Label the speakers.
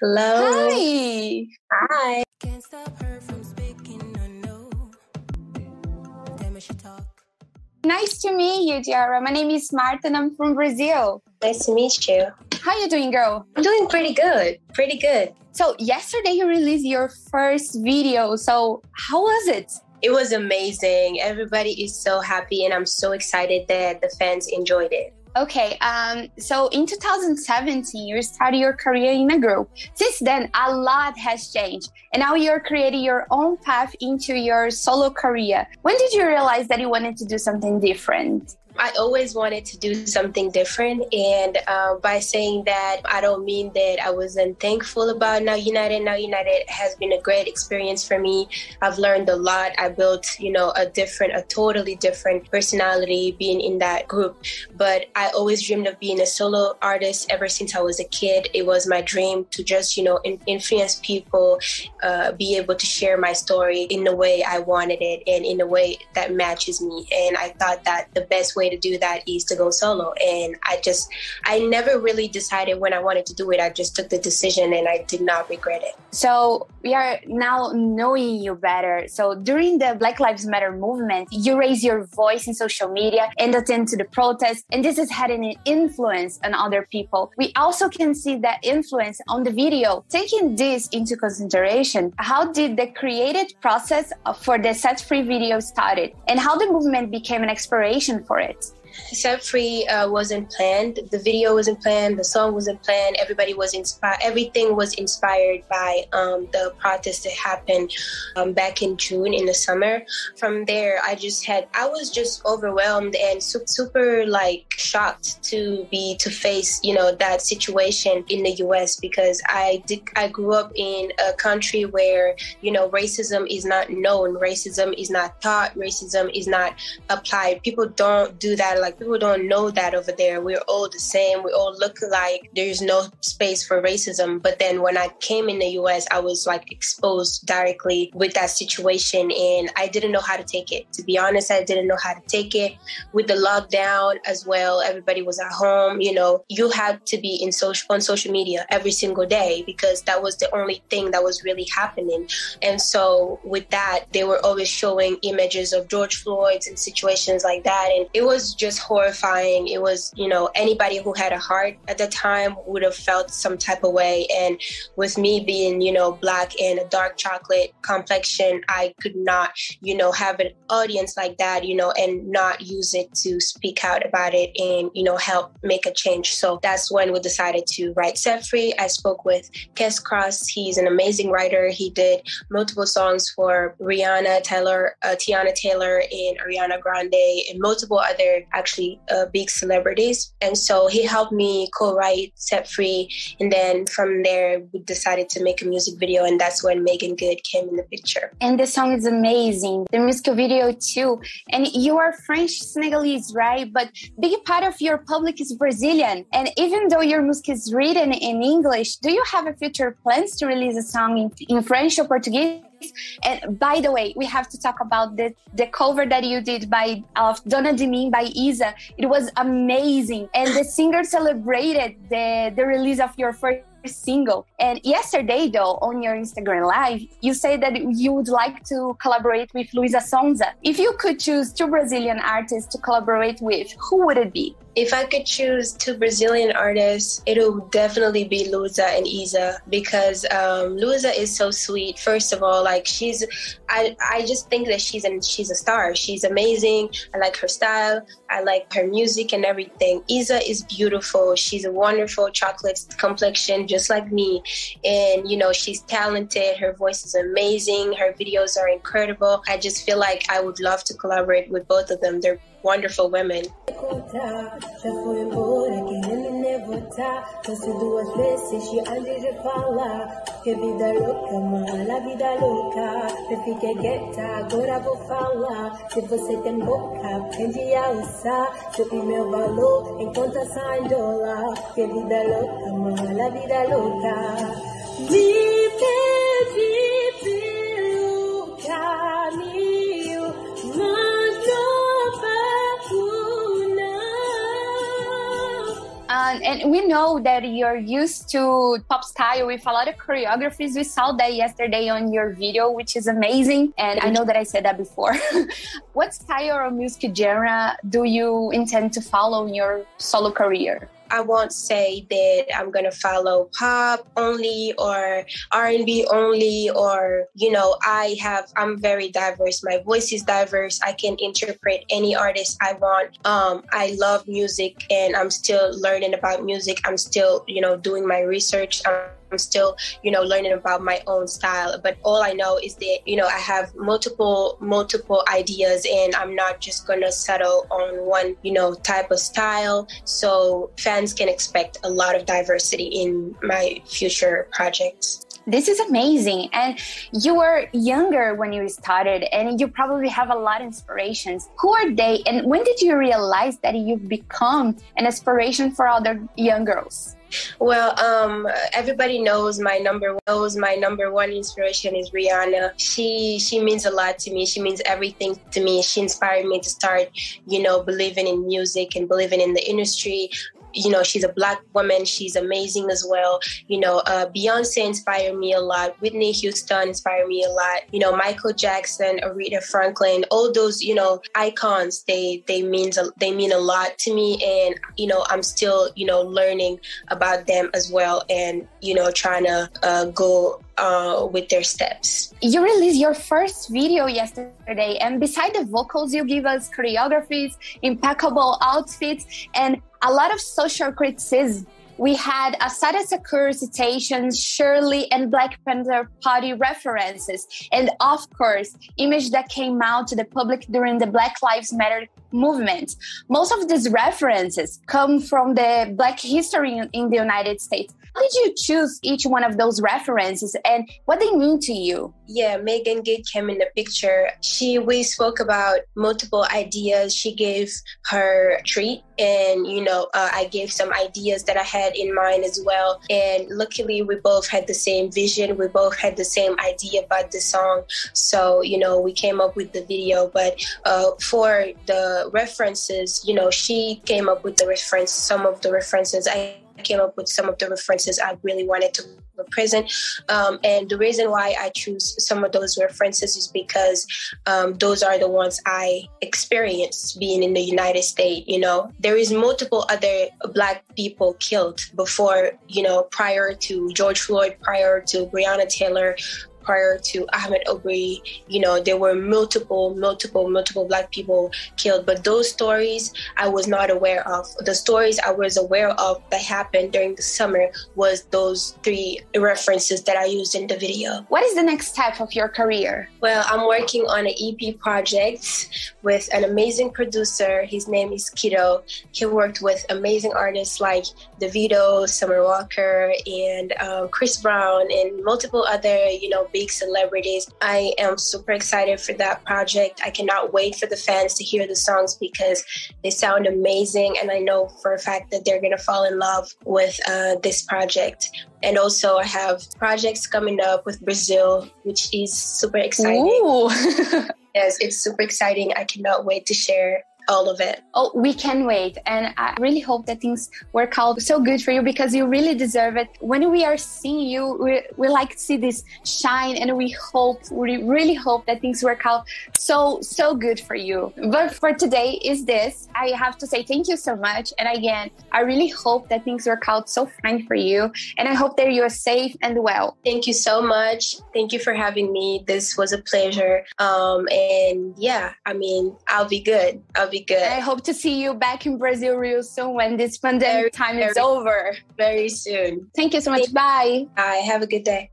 Speaker 1: Hello.
Speaker 2: Hi.
Speaker 1: Hi.
Speaker 3: Can't stop her from speaking, no. Damn it, she talk.
Speaker 2: Nice to meet you, Tiara. My name is Marta and I'm from Brazil.
Speaker 1: Nice to meet you.
Speaker 2: How you doing, girl?
Speaker 1: I'm doing pretty good. Pretty good.
Speaker 2: So yesterday you released your first video. So how was it?
Speaker 1: It was amazing. Everybody is so happy and I'm so excited that the fans enjoyed it.
Speaker 2: Okay, so in 2017, you started your career in a group. Since then, a lot has changed. And now you're creating your own path into your solo career. When did you realize that you wanted to do something different?
Speaker 1: I always wanted to do something different. And by saying that, I don't mean that I wasn't thankful about Now United. Now United has been a great experience for me. I've learned a lot. I built, a totally different personality being in that group. But I always dreamed of being a solo artist ever since I was a kid. It was my dream to just, influence people, be able to share my story in the way I wanted it and in a way that matches me. And I thought that the best way to do that is to go solo. And I never really decided when I wanted to do it. I just took the decision and I did not regret it.
Speaker 2: So we are now knowing you better. So during the Black Lives Matter movement, you raise your voice in social media and attend to the protests. And this has had an influence on other people. We also can see that influence on the video. Taking this into consideration, how did the creative process for the Set Free video started and how the movement became an inspiration for it?
Speaker 1: Set Free wasn't planned. The video wasn't planned. The song wasn't planned. Everybody was inspired. Everything was inspired by the protest that happened back in June in the summer. From there, I was just overwhelmed and super shocked to face that situation in the U.S. because I grew up in a country where racism is not known, racism is not taught, racism is not applied. People don't do that. People don't know that over there. We're all the same. We all look alike. There's no space for racism. But then when I came in the US, I was exposed directly with that situation and I didn't know how to take it. To be honest, I didn't know how to take it. With the lockdown as well, everybody was at home. You had to be on social media every single day because that was the only thing that was really happening. And so with that, they were always showing images of George Floyd's and situations like that. And it was just horrifying. It was, anybody who had a heart at the time would have felt some type of way. And with me being, Black and a dark chocolate complexion, I could not, have an audience like that, and not use it to speak out about it and, help make a change. So that's when we decided to write Set Free. I spoke with Kes Cross. He's an amazing writer. He did multiple songs for Rihanna, Tiana Taylor, and Ariana Grande, and multiple other big celebrities. And so he helped me co-write Set Free. And then from there, we decided to make a music video. And that's when Meagan Good came in the picture.
Speaker 2: And the song is amazing. The music video too. And you are French Senegalese, right? But big part of your public is Brazilian. And even though your music is written in English, do you have a future plans to release a song in French or Portuguese? And by the way, we have to talk about the cover that you did of Dona de Mim by Isa. It was amazing. And the singer celebrated the release of your first single. And yesterday, though, on your Instagram Live, you said that you would like to collaborate with Luísa Sonza. If you could choose two Brazilian artists to collaborate with, who would it be?
Speaker 1: If I could choose two Brazilian artists, it would definitely be Luísa and Isa because Luísa is so sweet. First of all, I just think that she's a star. She's amazing. I like her style. I like her music and everything. Isa is beautiful. She's a wonderful chocolate complexion, just like me. And, she's talented. Her voice is amazing. Her videos are incredible. I just feel like I would love to collaborate with both of them. They're wonderful women.
Speaker 3: Já foi embora, querendo voltar. Trouxe duas vezes e antes de falar. Que vida louca, mala, vida louca. Eu fiquei quieta, agora vou falar. Se você tem boca, aprende a usar. Soube meu valor, encontra 100 dólares. Que vida louca, mala, vida louca. Me perdi pelo caminho, mas não.
Speaker 2: And we know know that you're used to pop style with a lot of choreographies. We saw that yesterday on your video, which is amazing. And I know that I said that before. What style or music genre do you intend to follow in your solo career?
Speaker 1: I won't say that I'm going to follow pop only or R&B only, or, I'm very diverse. My voice is diverse. I can interpret any artist I want. I love music and I'm still learning about music. I'm still, doing my research. I'm still, learning about my own style. But all I know is that, I have multiple ideas and I'm not just going to settle on one, type of style. So fans can expect a lot of diversity in my future projects.
Speaker 2: This is amazing. And you were younger when you started and you probably have a lot of inspirations. Who are they? And when did you realize that you've become an inspiration for other young girls?
Speaker 1: Well, everybody knows my number one inspiration is Rihanna. She means a lot to me. She means everything to me. She inspired me to start, believing in music and believing in the industry. She's a Black woman. She's amazing as well. Beyonce inspired me a lot. Whitney Houston inspired me a lot. Michael Jackson, Aretha Franklin, all those, icons, they mean a lot to me. And, I'm still, learning about them as well and, trying to go with their steps.
Speaker 2: You released your first video yesterday, and beside the vocals, you give us choreographies, impeccable outfits, and a lot of social criticism. We had Assata Shakur citations, Shirley and Black Panther Party references, and of course, image that came out to the public during the Black Lives Matter movement. Most of these references come from the Black history in the United States. How did you choose each one of those references and what they mean to you?
Speaker 1: Yeah, Megan Good came in the picture. We spoke about multiple ideas. She gave her treat and, I gave some ideas that I had in mind as well. And luckily, we both had the same vision. We both had the same idea about the song. So, we came up with the video. But for the references, she came up with some of the references. I came up with some of the references I really wanted to represent. And the reason why I choose some of those references is because those are the ones I experienced being in the United States. There is multiple other Black people killed before, prior to George Floyd, prior to Breonna Taylor, prior to Ahmaud Arbery. There were multiple Black people killed. But those stories I was not aware of. The stories I was aware of that happened during the summer was those 3 references that I used in the video.
Speaker 2: What is the next step of your career?
Speaker 1: Well, I'm working on an EP project with an amazing producer. His name is Kido. He worked with amazing artists like Davido, Summer Walker, and Chris Brown, and multiple other, big celebrities. I am super excited for that project. I cannot wait for the fans to hear the songs because they sound amazing. And I know for a fact that they're going to fall in love with this project. And also I have projects coming up with Brazil, which is super exciting.
Speaker 2: Ooh.
Speaker 1: Yes, it's super exciting. I cannot wait to share all of it.
Speaker 2: Oh, we can wait. And I really hope that things work out so good for you because you really deserve it. When we are seeing you, we like to see this shine and we really hope that things work out so good for you. But for today is this. I have to say thank you so much. And again, I really hope that things work out so fine for you. And I hope that you are safe and well.
Speaker 1: Thank you so much. Thank you for having me. This was a pleasure. And yeah, I'll be good.
Speaker 2: I hope to see you back in Brazil real soon when this pandemic time is over.
Speaker 1: Very soon.
Speaker 2: Thank you so much. Bye.
Speaker 1: Bye. Have a good day.